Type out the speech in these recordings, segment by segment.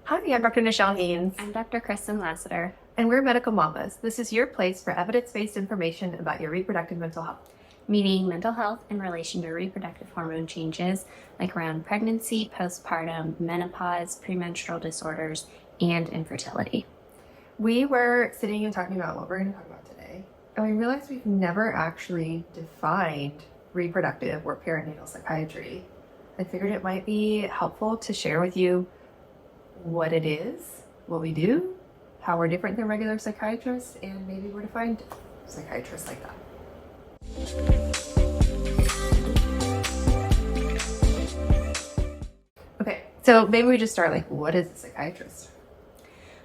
Hi, I'm Dr. Nichelle Haynes. I'm Dr. Kristen Lassiter. And we're Medical Mamas. This is your place for evidence-based information about your reproductive mental health. Meaning mental health in relation to reproductive hormone changes, like around pregnancy, postpartum, menopause, premenstrual disorders, and infertility. We were sitting and talking about what we're going to talk about today, and we realized we've never actually defined reproductive or perinatal psychiatry. I figured it might be helpful to share with you what it is, what we do, how we're different than regular psychiatrists, and maybe where to find psychiatrists like that. Okay, so maybe we just start what is a psychiatrist?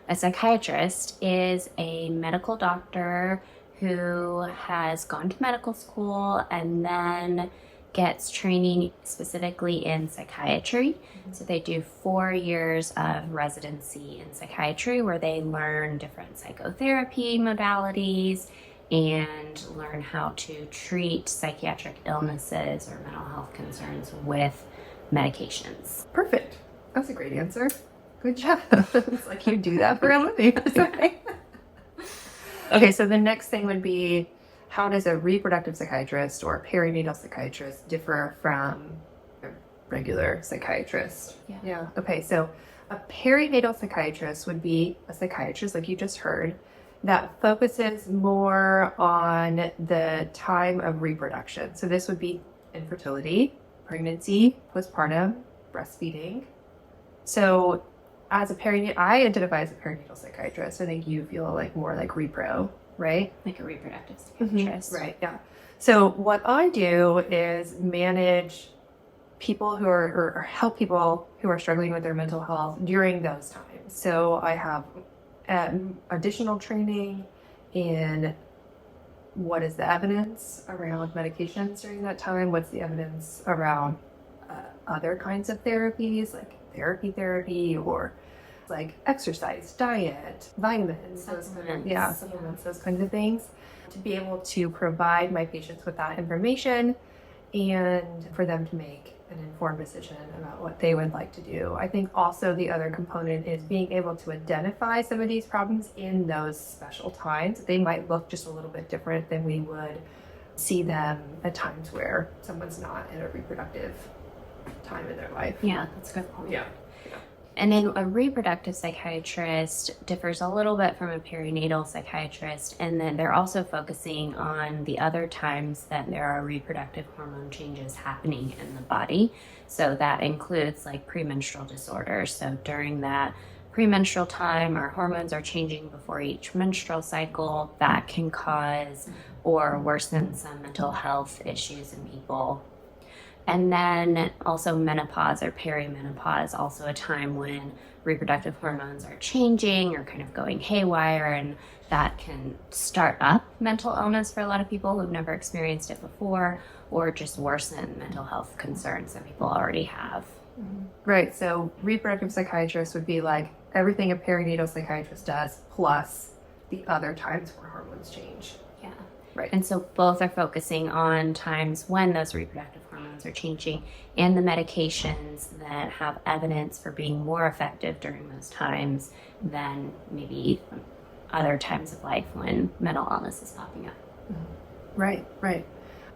A psychiatrist is a medical doctor who has gone to medical school and then gets training specifically in psychiatry. So they do 4 years of residency in psychiatry where they learn different psychotherapy modalities and learn how to treat psychiatric illnesses or mental health concerns with medications. Perfect. That's a great answer. Good job. It's like you do that for a living or something. Okay, so the next thing would be, how does a reproductive psychiatrist or a perinatal psychiatrist differ from a regular psychiatrist? Yeah. Okay, so a perinatal psychiatrist would be a psychiatrist, like you just heard, that focuses more on the time of reproduction. So this would be infertility, pregnancy, postpartum, breastfeeding. So as a perinatal, I identify as a perinatal psychiatrist. I think you feel more like repro, right? Like a reproductive psychiatrist. Mm-hmm. Right, yeah. So what I do is manage people who are, or help people who are struggling with their mental health during those times. So I have additional training in what is the evidence around medications during that time, what's the evidence around other kinds of therapies, like therapy, or like exercise, diet, vitamins, supplements, those kinds of things, to be able to provide my patients with that information and for them to make an informed decision about what they would like to do. I think also the other component is being able to identify some of these problems in those special times. They might look just a little bit different than we would see them at times where someone's not in a reproductive time in their life. Yeah, that's a good point. Yeah. And then a reproductive psychiatrist differs a little bit from a perinatal psychiatrist, and then they're also focusing on the other times that there are reproductive hormone changes happening in the body. So that includes premenstrual disorders. So during that premenstrual time, our hormones are changing before each menstrual cycle. That can cause or worsen some mental health issues in people. And then also menopause or perimenopause, also a time when reproductive hormones are changing or kind of going haywire, and that can start up mental illness for a lot of people who've never experienced it before, or just worsen mental health concerns that people already have. Right, so reproductive psychiatrist would be like everything a perinatal psychiatrist does, plus the other times where hormones change. Yeah. Right. And so both are focusing on times when those reproductive hormones are changing and the medications that have evidence for being more effective during those times than maybe other times of life when mental illness is popping up. Right.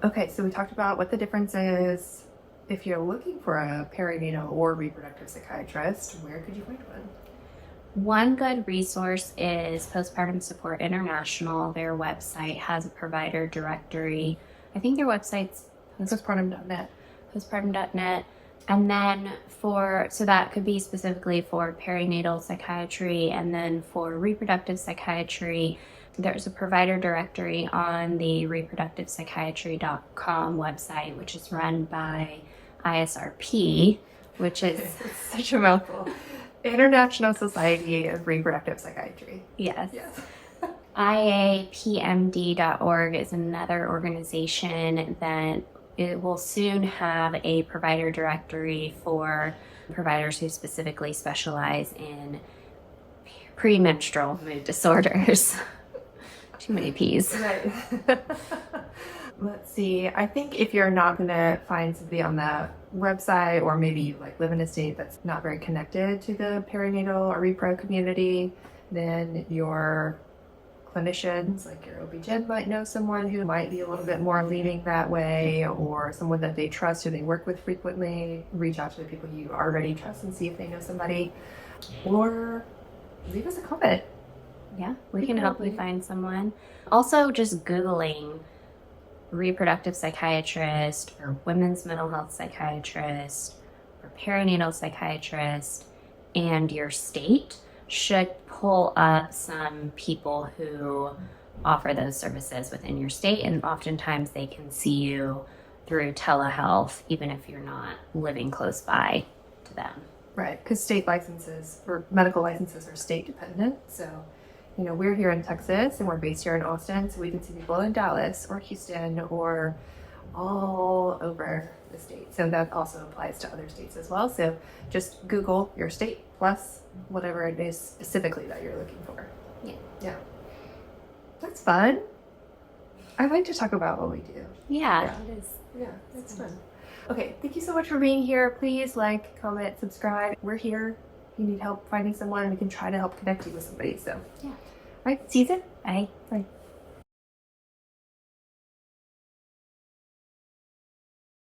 Okay, so we talked about what the difference is. If you're looking for a perinatal or reproductive psychiatrist, where could you find one? One good resource is Postpartum Support International. Their website has a provider directory. I think their website's postpartum.net. Postpartum.net. And then so that could be specifically for perinatal psychiatry, and then for reproductive psychiatry, there's a provider directory on the reproductivepsychiatry.com website, which is run by ISRP, which is it's such a mouthful. International Society of Reproductive Psychiatry. Yes. IAPMD.org is another organization that it will soon have a provider directory for providers who specifically specialize in premenstrual mood disorders. Too many P's. Right. Let's see. I think if you're not going to find somebody on that website, or maybe you like live in a state that's not very connected to the perinatal or repro community, then your clinicians, like your OB-GYN, might know someone who might be a little bit more leaning that way, or someone that they trust who they work with frequently. Reach out to the people you already trust and see if they know somebody, or leave us a comment. Yeah, we can help you find someone. Also, just Googling reproductive psychiatrist or women's mental health psychiatrist or perinatal psychiatrist and your state should pull up some people who offer those services within your state, and oftentimes they can see you through telehealth even if you're not living close by to them. Right, because state licenses or medical licenses are state dependent. So, you know, we're here in Texas and we're based here in Austin, so we can see people in Dallas or Houston or all over the state. So that also applies to other states as well. So just Google your state plus whatever it is specifically that you're looking for. Yeah. Yeah. That's fun. I like to talk about what we do. Yeah, it is. Yeah, it's fun. Okay, thank you so much for being here. Please like, comment, subscribe. We're here. If you need help finding someone, we can try to help connect you with somebody. So, yeah. All right, Susan. Bye. Bye.